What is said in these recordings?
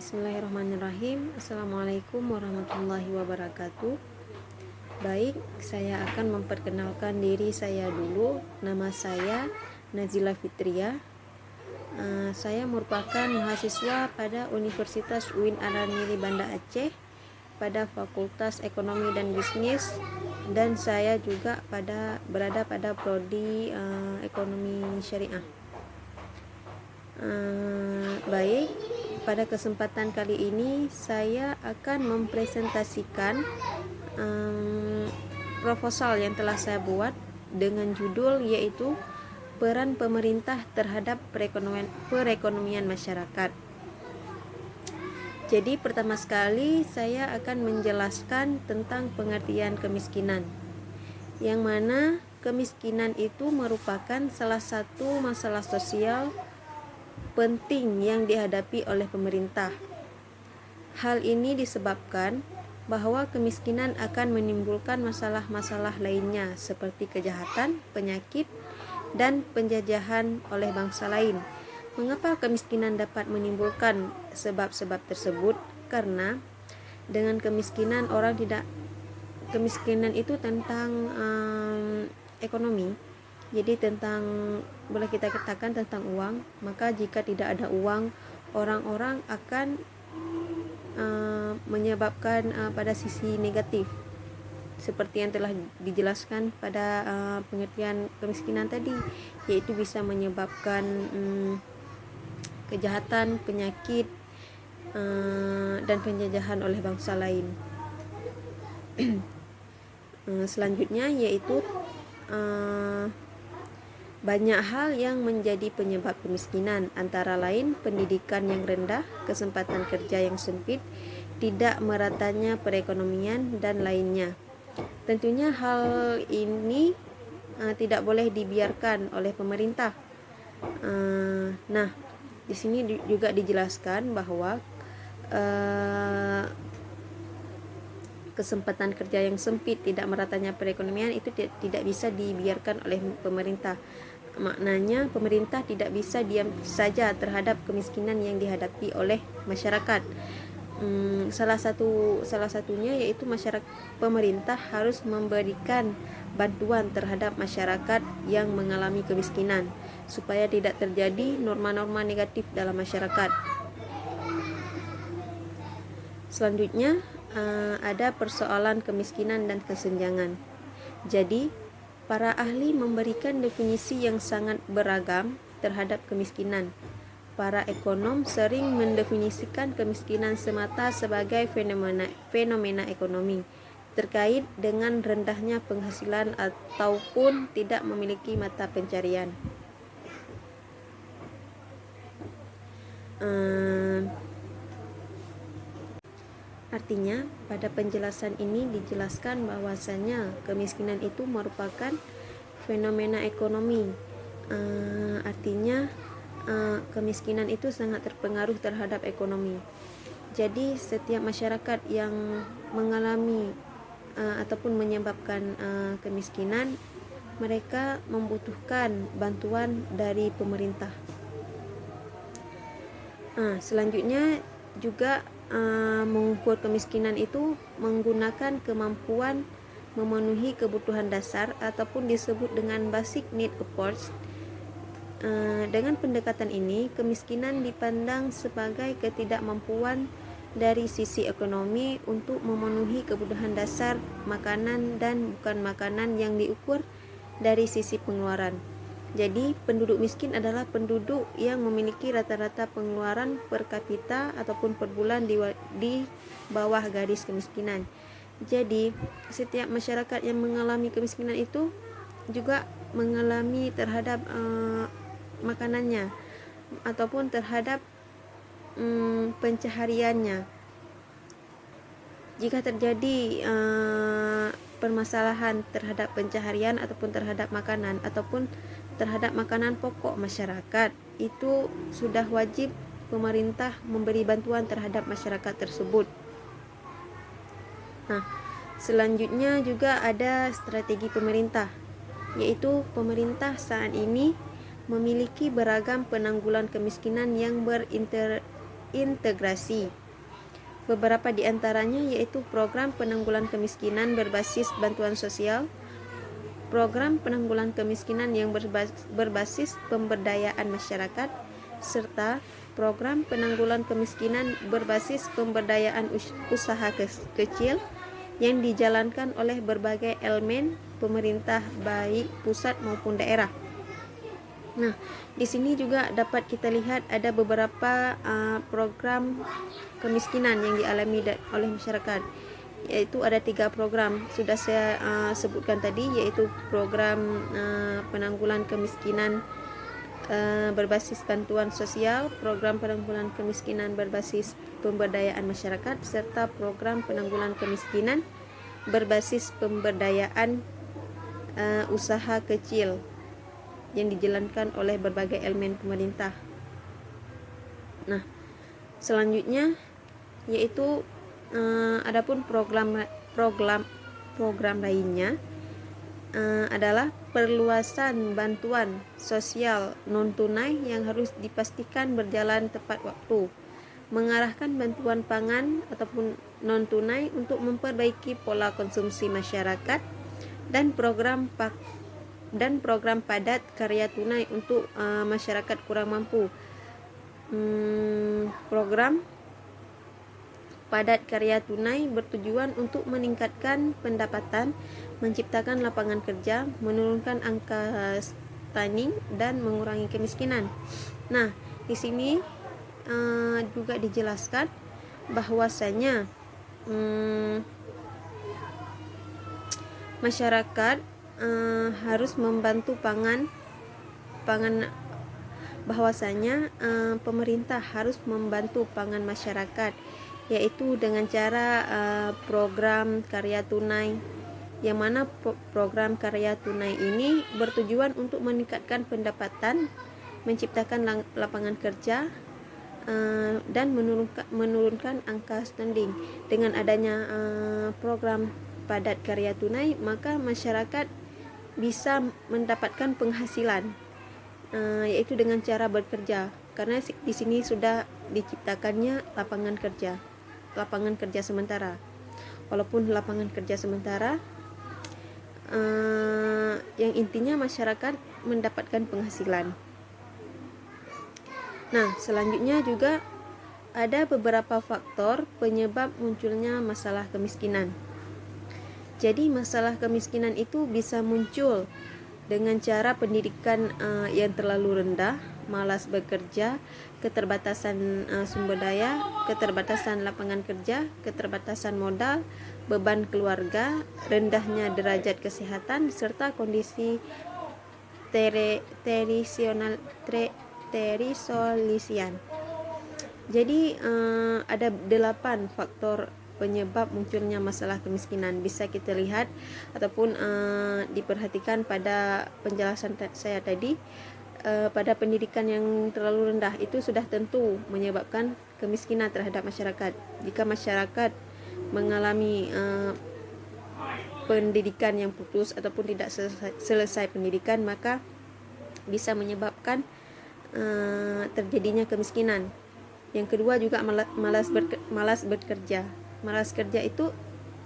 Bismillahirrahmanirrahim. Assalamualaikum warahmatullahi wabarakatuh. Baik, saya akan memperkenalkan diri saya dulu. Nama saya Nazila Fitria. Saya merupakan mahasiswa pada Universitas UIN Araniri Banda Aceh pada Fakultas Ekonomi dan Bisnis, dan saya juga berada pada prodi Ekonomi Syariah. Baik, pada kesempatan kali ini saya akan mempresentasikan proposal yang telah saya buat dengan judul yaitu peran pemerintah terhadap perekonomian masyarakat. Jadi pertama sekali saya akan menjelaskan tentang pengertian kemiskinan, yang mana kemiskinan itu merupakan salah satu masalah sosial penting yang dihadapi oleh pemerintah. Hal ini disebabkan bahwa kemiskinan akan menimbulkan masalah-masalah lainnya seperti kejahatan, penyakit, dan penjajahan oleh bangsa lain. Mengapa kemiskinan dapat menimbulkan sebab-sebab tersebut? Karena dengan kemiskinan kemiskinan itu tentang ekonomi. Jadi boleh kita katakan tentang uang. Maka jika tidak ada uang, orang-orang akan menyebabkan pada sisi negatif, seperti yang telah dijelaskan pada pengertian kemiskinan tadi, yaitu bisa menyebabkan kejahatan, penyakit, dan penjajahan oleh bangsa lain. Selanjutnya yaitu banyak hal yang menjadi penyebab kemiskinan, antara lain pendidikan yang rendah, kesempatan kerja yang sempit, tidak meratanya perekonomian, dan lainnya. Tentunya hal ini tidak boleh dibiarkan oleh pemerintah. Nah, di sini juga dijelaskan bahwa kesempatan kerja yang sempit, tidak meratanya perekonomian itu tidak bisa dibiarkan oleh pemerintah. Maknanya pemerintah tidak bisa diam saja terhadap kemiskinan yang dihadapi oleh masyarakat. Salah satunya yaitu pemerintah harus memberikan bantuan terhadap masyarakat yang mengalami kemiskinan supaya tidak terjadi norma-norma negatif dalam masyarakat. Selanjutnya ada persoalan kemiskinan dan kesenjangan. Jadi para ahli memberikan definisi yang sangat beragam terhadap kemiskinan. Para ekonom sering mendefinisikan kemiskinan semata sebagai fenomena ekonomi terkait dengan rendahnya penghasilan ataupun tidak memiliki mata pencarian. Artinya, pada penjelasan ini dijelaskan bahwasanya kemiskinan itu merupakan fenomena ekonomi. Artinya, kemiskinan itu sangat terpengaruh terhadap ekonomi. Jadi, setiap masyarakat yang mengalami ataupun menyebabkan kemiskinan, mereka membutuhkan bantuan dari pemerintah. Selanjutnya juga mengukur kemiskinan itu menggunakan kemampuan memenuhi kebutuhan dasar ataupun disebut dengan basic need approach. Dengan pendekatan ini, kemiskinan dipandang sebagai ketidakmampuan dari sisi ekonomi untuk memenuhi kebutuhan dasar makanan dan bukan makanan yang diukur dari sisi pengeluaran. Jadi, penduduk miskin adalah penduduk yang memiliki rata-rata pengeluaran per kapita ataupun per bulan di bawah garis kemiskinan. Jadi, setiap masyarakat yang mengalami kemiskinan itu juga mengalami terhadap makanannya ataupun terhadap pencahariannya. Jika terjadi permasalahan terhadap pencaharian ataupun terhadap makanan ataupun terhadap makanan pokok masyarakat, itu sudah wajib pemerintah memberi bantuan terhadap masyarakat tersebut. Nah, selanjutnya juga ada strategi pemerintah, yaitu pemerintah saat ini memiliki beragam penanggulan kemiskinan yang terintegrasi. Beberapa di antaranya yaitu program penanggulangan kemiskinan berbasis bantuan sosial, program penanggulangan kemiskinan yang berbasis pemberdayaan masyarakat, serta program penanggulangan kemiskinan berbasis pemberdayaan usaha kecil yang dijalankan oleh berbagai elemen pemerintah baik pusat maupun daerah. Nah, di sini juga dapat kita lihat ada beberapa program kemiskinan yang dialami oleh masyarakat, yaitu ada 3 program sudah saya sebutkan tadi, yaitu program penanggulangan kemiskinan berbasis bantuan sosial, program penanggulangan kemiskinan berbasis pemberdayaan masyarakat, serta program penanggulangan kemiskinan berbasis pemberdayaan usaha kecil yang dijalankan oleh berbagai elemen pemerintah. Nah, selanjutnya yaitu adapun program lainnya adalah perluasan bantuan sosial non tunai yang harus dipastikan berjalan tepat waktu, mengarahkan bantuan pangan ataupun non tunai untuk memperbaiki pola konsumsi masyarakat, dan program padat karya tunai untuk masyarakat kurang mampu. Program padat karya tunai bertujuan untuk meningkatkan pendapatan, menciptakan lapangan kerja, menurunkan angka stunting, dan mengurangi kemiskinan. Nah, di sini juga dijelaskan bahwasanya masyarakat harus membantu pangan bahwasanya pemerintah harus membantu pangan masyarakat, yaitu dengan cara program karya tunai, yang mana program karya tunai ini bertujuan untuk meningkatkan pendapatan, menciptakan lapangan kerja, dan menurunkan angka stunting. Dengan adanya program padat karya tunai, maka masyarakat bisa mendapatkan penghasilan, yaitu dengan cara bekerja, karena di sini sudah diciptakannya lapangan kerja sementara. Walaupun lapangan kerja sementara, yang intinya masyarakat mendapatkan penghasilan. Nah, selanjutnya juga ada beberapa faktor penyebab munculnya masalah kemiskinan. Jadi masalah kemiskinan itu bisa muncul dengan cara pendidikan yang terlalu rendah, malas bekerja, keterbatasan sumber daya, keterbatasan lapangan kerja, keterbatasan modal, beban keluarga, rendahnya derajat kesehatan, serta kondisi terisolisian. Jadi ada 8 faktor penyebab munculnya masalah kemiskinan. Bisa kita lihat ataupun diperhatikan pada penjelasan saya tadi. Pada pendidikan yang terlalu rendah itu sudah tentu menyebabkan kemiskinan terhadap masyarakat. Jika masyarakat mengalami pendidikan yang putus ataupun tidak selesai pendidikan, maka bisa menyebabkan terjadinya kemiskinan. Yang kedua juga malas bekerja. Malas kerja itu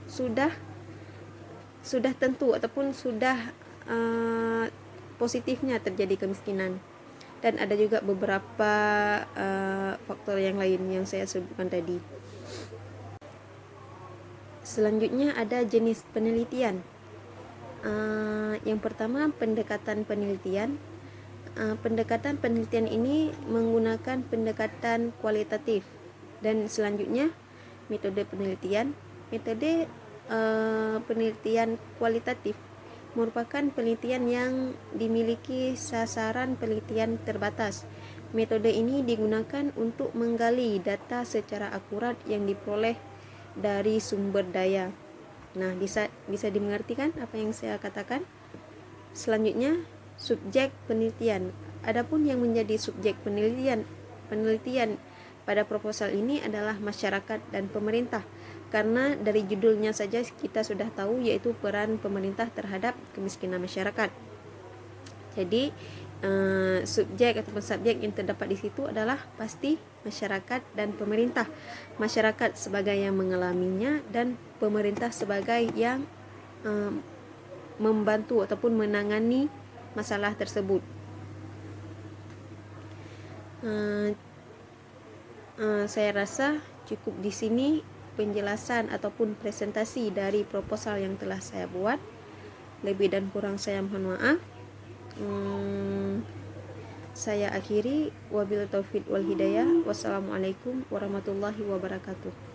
sudah tentu ataupun sudah positifnya terjadi kemiskinan. Dan ada juga beberapa faktor yang lain yang saya sebutkan tadi. Selanjutnya ada jenis penelitian. Yang pertama, pendekatan penelitian. Pendekatan penelitian ini menggunakan pendekatan kualitatif. Dan selanjutnya metode penelitian. Metode penelitian kualitatif merupakan penelitian yang dimiliki sasaran penelitian terbatas. Metode ini digunakan untuk menggali data secara akurat yang diperoleh dari sumber daya. Nah, bisa dimengerti kan apa yang saya katakan? Selanjutnya, subjek penelitian. Adapun yang menjadi subjek penelitian pada proposal ini adalah masyarakat dan pemerintah. Karena dari judulnya saja kita sudah tahu, yaitu peran pemerintah terhadap kemiskinan masyarakat. Jadi subjek ataupun subjek yang terdapat di situ adalah pasti masyarakat dan pemerintah. Masyarakat sebagai yang mengalaminya dan pemerintah sebagai yang membantu ataupun menangani masalah tersebut. Saya rasa cukup di sini penjelasan ataupun presentasi dari proposal yang telah saya buat. Lebih dan kurang saya mohon maaf. Saya akhiri, wabillahi taufiq wal hidayah. Wassalamualaikum warahmatullahi wabarakatuh.